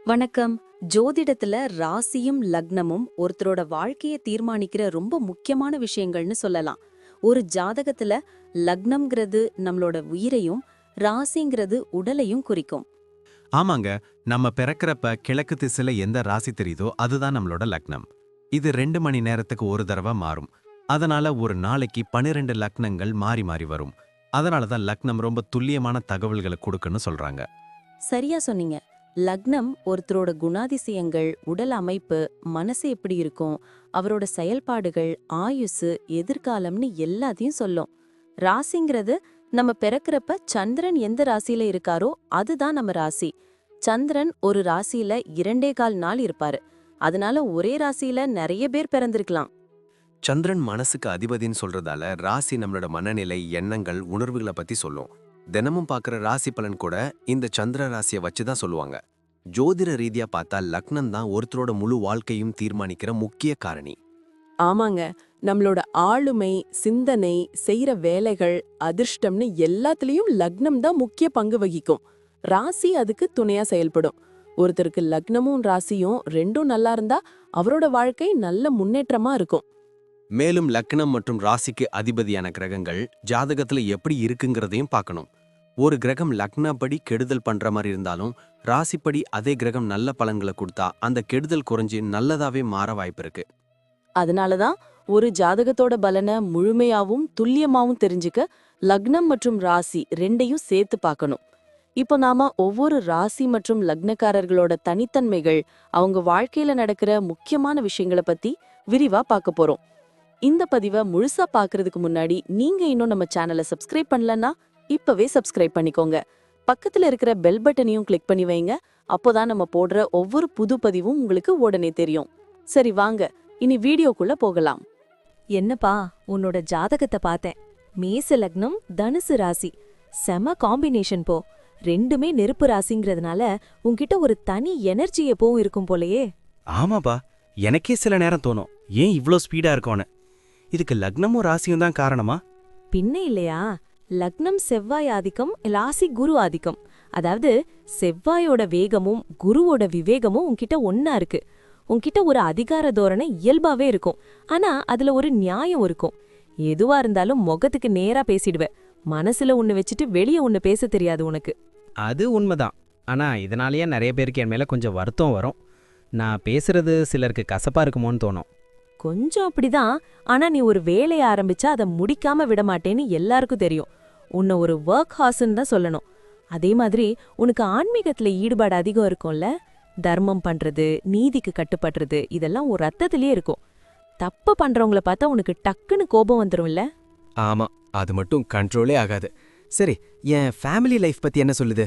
வணக்கம். ஜோதிடத்துல ராசியும் லக்னமும் ஒருத்தரோட வாழ்க்கைய தீர்மானிக்கிற ரொம்ப முக்கியமான விஷயங்கள்னு சொல்லலாம். ஒரு ஜாதகத்துல லக்னம்ங்கிறது நம்மளோட உயிரையும், ராசிங்கிறது உடலையும் குறிக்கும். ஆமாங்க. நம்ம பிறக்கறப்ப கிழக்கு திசையில எந்த ராசி தெரியுதோ அதுதான் நம்மளோட லக்னம். இது 2 மணி நேரத்துக்கு ஒரு தடவை மாறும். அதனால ஒரு நாளைக்கு 12 லக்னங்கள் மாறி மாறி வரும். அதனால தான் லக்னம் ரொம்ப துல்லியமான தகவல்களை கொடுக்குன்னு சொல்றாங்க. சரியா சொன்னீங்க. லக்னம் ஒருத்தரோட குணாதிசயங்கள், உடல் அமைப்பு, மனசு எப்படி இருக்கும், அவரோட செயல்பாடுகள், ஆயுசு, எதிர்காலம்னு எல்லாத்தையும் சொல்லும். ராசிங்கிறது நம்ம பிறக்கறப்ப சந்திரன் எந்த ராசியில இருக்காரோ அதுதான் நம்ம ராசி. சந்திரன் ஒரு ராசியில 2.25 நாள் இருப்பாரு. அதனால ஒரே ராசியில நிறைய பேர் பிறந்திருக்கலாம். சந்திரன் மனசுக்கு அதிபதின்னு சொல்றதால ராசி நம்மளோட மனநிலை, எண்ணங்கள், உணர்வுகளை பத்தி சொல்லும். தினமும் பார்க்குற ராசி பலன் கூட இந்த சந்திர ராசியை வச்சு தான் சொல்லுவாங்க. ஜோதிட ரீதியா பார்த்தா லக்னம் தான் ஒருத்தரோட முழு வாழ்க்கையும் தீர்மானிக்கிற முக்கிய காரணி. ஆமாங்க. நம்மளோட ஆளுமை, சிந்தனை, செய்யற வேலைகள், அதிர்ஷ்டம்னு எல்லாத்துலயும் லக்னம் தான் முக்கிய பங்கு வகிக்கும். ராசி அதுக்கு துணையா செயல்படும். ஒருத்தருக்கு லக்னமும் ராசியும் ரெண்டும் நல்லா இருந்தா அவரோட வாழ்க்கை நல்ல முன்னேற்றமா இருக்கும். மேலும் லக்னம் மற்றும் ராசிக்கு அதிபதியான கிரகங்கள் ஜாதகத்துல எப்படி இருக்குங்கிறதையும் பார்க்கணும். ஒரு கிரகம் லக்னப்படி கெடுதல் பண்ற மாதிரி இருந்தாலும் ராசிப்படி அதே கிரகம் நல்ல பலன்களை கொடுத்தா அந்த கெடுதல் குறைஞ்சு நல்லதாவே மாற வாய்ப்பு இருக்கு. அதனாலதான் ஒரு ஜாதகத்தோட பலனை முழுமையாவும் துல்லியமாவும் தெரிஞ்சுக்க லக்னம் மற்றும் ராசி ரெண்டையும் சேர்த்து பார்க்கணும். இப்போ நாம ஒவ்வொரு ராசி மற்றும் லக்னக்காரர்களோட தனித்தன்மைகள், அவங்க வாழ்க்கையில நடக்கிற முக்கியமான விஷயங்களை பத்தி விரிவா பார்க்க போறோம். இந்த பதிவை முழுசா பார்க்கறதுக்கு முன்னாடி நீங்க இன்னும் நம்ம சேனலை சப்ஸ்கிரைப் பண்ணலன்னா இப்பவே சப்ஸ்கிரைப் பண்ணிக்கோங்க. பக்கத்துல இருக்கிற பெல் பட்டனையும் கிளிக் பண்ணி வைங்க. அப்போதான் நம்ம போடுற ஒவ்வொரு புது பதிவும் உங்களுக்கு உடனே தெரியும். சரி வாங்க, இனி வீடியோக்குள்ள போகலாம். என்னப்பா, உன்னோட ஜாதகத்தை பார்த்தேன். மேச லக்னம், தனுசு ராசி. செம காம்பினேஷன் போ. ரெண்டுமே நெருப்பு ராசிங்கிறதுனால உன்கிட்ட ஒரு தனி எனர்ஜி எப்பவும் இருக்கும் போலயே. ஆமாப்பா, எனக்கே சில நேரம் தோணும், ஏன் இவ்ளோ ஸ்பீடா இருக்கோன்னு. இதுக்கு லக்னமும் ராசியும் தான் காரணமா? பின்ன இல்லையா? லக்னம் செவ்வாய் ஆதிக்கம், ராசி குரு ஆதிக்கம். அதாவது செவ்வாயோட வேகமும் குருவோட விவேகமும் உன்கிட்ட ஒன்னா இருக்கு. உன்கிட்ட ஒரு அதிகார தோரணை இயல்பாவே இருக்கும். ஆனா அதுல ஒரு நியாயம் இருக்கும். எதுவா இருந்தாலும் முகத்துக்கு நேரா பேசிடுவ. மனசுல ஒன்னு வச்சுட்டு வெளியே ஒன்னு பேச தெரியாது உனக்கு. அது உண்மைதான். ஆனா இதனாலேயே நிறைய பேருக்கு என் மேல கொஞ்சம் வருத்தம் வரும். நான் பேசுறது சிலருக்கு கசப்பா இருக்குமோன்னு தோணும். கொஞ்சம் அப்படிதான். ஆனா நீ ஒரு வேலையை ஆரம்பிச்சா அதை முடிக்காம விட மாட்டேன்னு எல்லாருக்கும் தெரியும். உன்னை ஒரு ஒர்க் ஹார்ஸ்ன்னு தான் சொல்லணும். அதே மாதிரி உனக்கு ஆன்மீகத்துல ஈடுபாடு அதிகம் இருக்கும்ல. தர்மம் பண்றது, நீதிக்கு கட்டுப்படுறது, இதெல்லாம் ஒரு ரத்தத்திலே இருக்கும். தப்பு பண்றவங்கள பார்த்தா உனக்கு டக்குன்னு கோபம் வந்துரும்ல. ஆமா, அது மட்டும் கண்ட்ரோலே ஆகாது. சரி, என் ஃபேமிலி லைஃப் பத்தி என்ன சொல்லுது?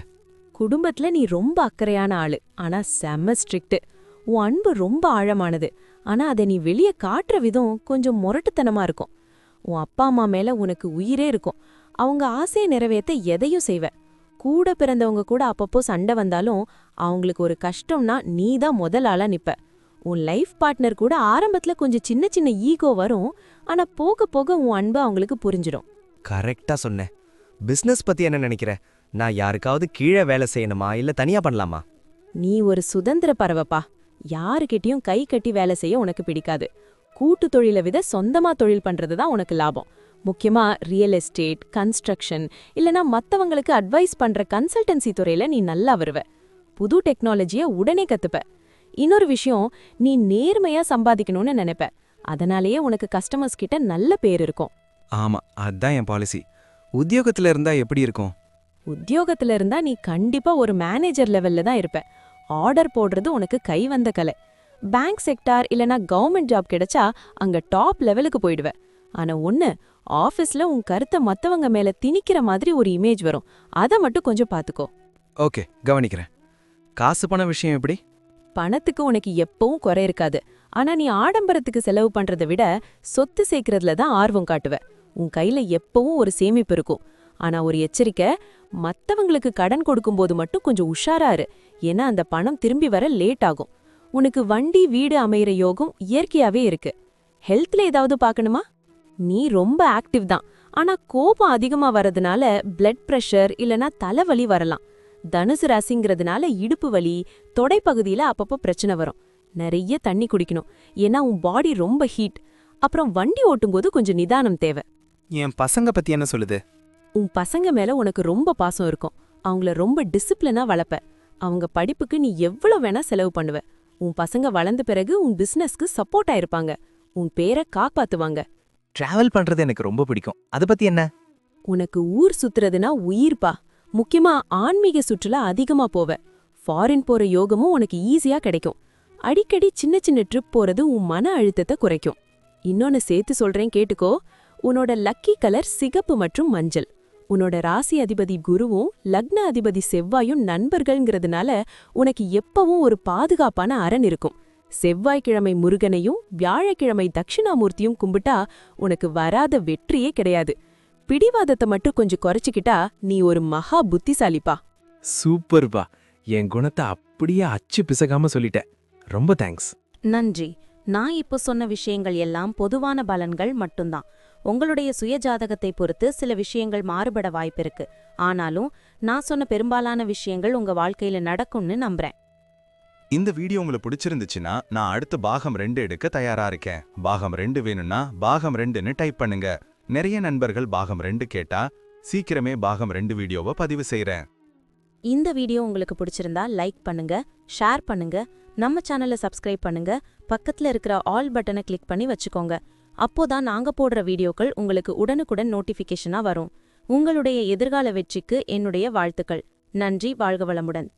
குடும்பத்துல நீ ரொம்ப அக்கறையான ஆளு, ஆனா செம்ம ஸ்ட்ரிக்ட். உன் அன்பு ரொம்ப ஆழமானது, ஆனா அதை நீ வெளியே காட்டுற விதம் கொஞ்சம் முரட்டுத்தனமா இருக்கும். உன் அப்பா அம்மா மேல உனக்கு உயிரே இருக்கும். அவங்க ஆசையை நிறைவேற்ற எதையும் செய்வ. கூட பிறந்தவங்க கூட அப்பப்போ சண்டை வந்தாலும் அவங்களுக்கு ஒரு கஷ்டம்னா நீ தான் முதல் ஆளா நிப்ப. உன் லைஃப் பார்ட்னர் கூட ஆரம்பத்துல கொஞ்சம் சின்ன சின்ன ஈகோ வரும், ஆனா போக போக உன் அன்பு அவங்களுக்கு புரிஞ்சிடும். கரெக்டா சொன்னேன். பிசினஸ் பத்தி என்ன நினைக்கிற? நான் யாருக்காவது கீழே வேலை செய்யணுமா இல்ல தனியா பண்ணலாமா? நீ ஒரு சுதந்திர பறவைப்பா. யாருக்கிட்டையும் கை கட்டி வேலை செய்ய உனக்கு பிடிக்காது. கூட்டு தொழிலை விட சொந்தமா தொழில் பண்றது தான் உனக்கு லாபம். முக்கியமா ரியல் எஸ்டேட், கன்ஸ்ட்ரக்ஷன் இல்லனா மத்தவங்களுக்கு அட்வைஸ் பண்ற கன்சல்டன்சி துறையில நீ நல்லா வருவ. புது டெக்னாலஜிய உடனே கத்துப்ப. இன்னொரு விஷயம், நீ நேர்மையா சம்பாதிக்கணும்னு நினைப்ப. அதனாலேயே உனக்கு கஸ்டமர்ஸ் கிட்ட நல்ல பேர் இருக்கும். ஆமா, அதான் என் பாலிசி. உத்தியோகத்துல இருந்தா எப்படி இருக்கும்? உத்தியோகத்துல இருந்தா நீ கண்டிப்பா ஒரு மேனேஜர் லெவல்ல தான் இருப்ப. ஆர்டர் போடுறது உனக்கு கை வந்த கலை. பேங்க் செக்டார் இல்லனா கவர்மெண்ட் ஜாப் கிடைச்சா அங்க டாப் லெவலுக்கு போயிடுவ. ஆனா ஒண்ணு, ஆபீஸ்ல உன் கருத்தை மத்தவங்க மேல திணிக்கிற மாதிரி ஒரு இமேஜ் வரும். அதை மட்டும் கொஞ்சம் பாத்துக்கோ. ஓகே, கவனிக்கிறேன். காசு பண விஷயம் எப்படி? பணத்துக்கு உனக்கு எப்பவும் குறை இருக்காது. ஆனா நீ ஆடம்பரத்துக்கு செலவு பண்றதை விட சொத்து சேர்க்கறதுல தான் ஆர்வம் காட்டுவ. உன் கையில எப்பவும் ஒரு சேமிப்பு இருக்கும். ஆனா ஒரு எச்சரிக்கை, மத்தவங்களுக்கு கடன் கொடுக்கும்போது மட்டும் கொஞ்சம் உஷாரா இரு. ஏன்னா அந்த பணம் திரும்பி வர லேட் ஆகும். உனக்கு வண்டி வீடு அமையிற யோகம் இயற்கையாவே இருக்கு. ஹெல்த்ல ஏதாவது பார்க்கணுமா? நீ ரொம்ப ஆக்டிவ் தான், ஆனா கோபம் அதிகமா வரதுனால பிளட் பிரஷர் இல்லனா தலைவலி வரலாம். தனுசு ராசிங்கிறதுனால இடுப்பு வலி, தொடைப்பகுதியில அப்பப்போ பிரச்சனை வரும். நிறைய தண்ணி குடிக்கணும், ஏன்னா உன் பாடி ரொம்ப ஹீட். அப்புறம் வண்டி ஓட்டும்போது கொஞ்சம் நிதானம் தேவை. என் பசங்க பத்தி என்ன சொல்லுது? உன் பசங்க மேல உனக்கு ரொம்ப பாசம் இருக்கும். அவங்கள ரொம்ப டிசிப்ளினா வளர்ப்ப. அவங்க படிப்புக்கு நீ எவ்வளவு வேணா செலவு பண்ணுவ. உன் பசங்க வளர்ந்த பிறகு உன் பிசினஸ்க்கு சப்போர்ட்டா இருப்பாங்க. உன் பேரை காப்பாத்துவாங்க. டிராவல் பண்றது எனக்கு ரொம்ப பிடிக்கும். அத பத்தி என்ன? உனக்கு ஊர் சுத்துறதுனா உயிர்ப்பா. முக்கியமா ஆன்மீக சுற்றுலா அதிகமா போவ. ஃபாரின் போற யோகமும் உனக்கு ஈஸியா கிடைக்கும். அடிக்கடி சின்ன சின்ன ட்ரிப் போறது உன் மன அழுத்தத்தை குறைக்கும். இன்னொன்னு சேர்த்து சொல்றேன் கேட்டுக்கோ. உன்னோட லக்கி கலர் சிகப்பு மற்றும் மஞ்சள். உன்னோட ராசி அதிபதி குருவும் லக்ன அதிபதி செவ்வாயும் நண்பர்கள்ங்கிறதுனால உனக்கு எப்பவும் ஒரு பாதுகாப்பான அரண் இருக்கும். செவ்வாய்க்கிழமை முருகனையும் வியாழக்கிழமை தட்சிணாமூர்த்தியும் கும்பிட்டா உனக்கு வராத வெற்றியே கிடையாது. பிடிவாதத்தை மட்டும் கொஞ்சம் குறைச்சிக்கிட்டா நீ ஒரு மகா புத்திசாலிப்பா. சூப்பர்பா. என் குணத்தை அப்படியே அச்சு பிசகாம சொல்லிட்ட. ரொம்ப தேங்க்ஸ். நன்றி. நான் இப்போ சொன்ன விஷயங்கள் எல்லாம் பொதுவான பலன்கள் மட்டும்தான். உங்களுடைய சுயஜாதகத்தை பொறுத்து சில விஷயங்கள் மாறுபட வாய்ப்பிருக்கு. ஆனாலும் நான் சொன்ன பெரும்பாலான விஷயங்கள் உங்க வாழ்க்கையில நடக்கும்னு நம்புறேன். இந்த வீடியோ உங்களுக்கு பிடிச்சிருந்துச்சுன்னா நான் அடுத்து பாகம் 2 எடுக்க தயாரா இருக்கேன். பாகம் 2 வேணும்னா பாகம் 2ன்னு டைப் பண்ணுங்க. நிறைய நண்பர்கள் பாகம் 2 கேட்டா சீக்கிரமே பாகம் 2 வீடியோவை பதிவு செய்றேன். இந்த வீடியோ உங்களுக்கு பிடிச்சிருந்தா லைக் பண்ணுங்க, ஷேர் பண்ணுங்க, நம்ம சேனலை சப்ஸ்கிரைப் பண்ணுங்க, பக்கத்துல இருக்கிற ஆல் பட்டனை கிளிக் பண்ணி வச்சுக்கோங்க. அப்போதான் நாங்க போடுற வீடியோக்கள் உங்களுக்கு உடனுக்குடன் நோட்டிஃபிகேஷனா வரும். உங்களுடைய எதிர்கால வெற்றிக்கு என்னுடைய வாழ்த்துக்கள். நன்றி. வாழ்க வளமுடன்.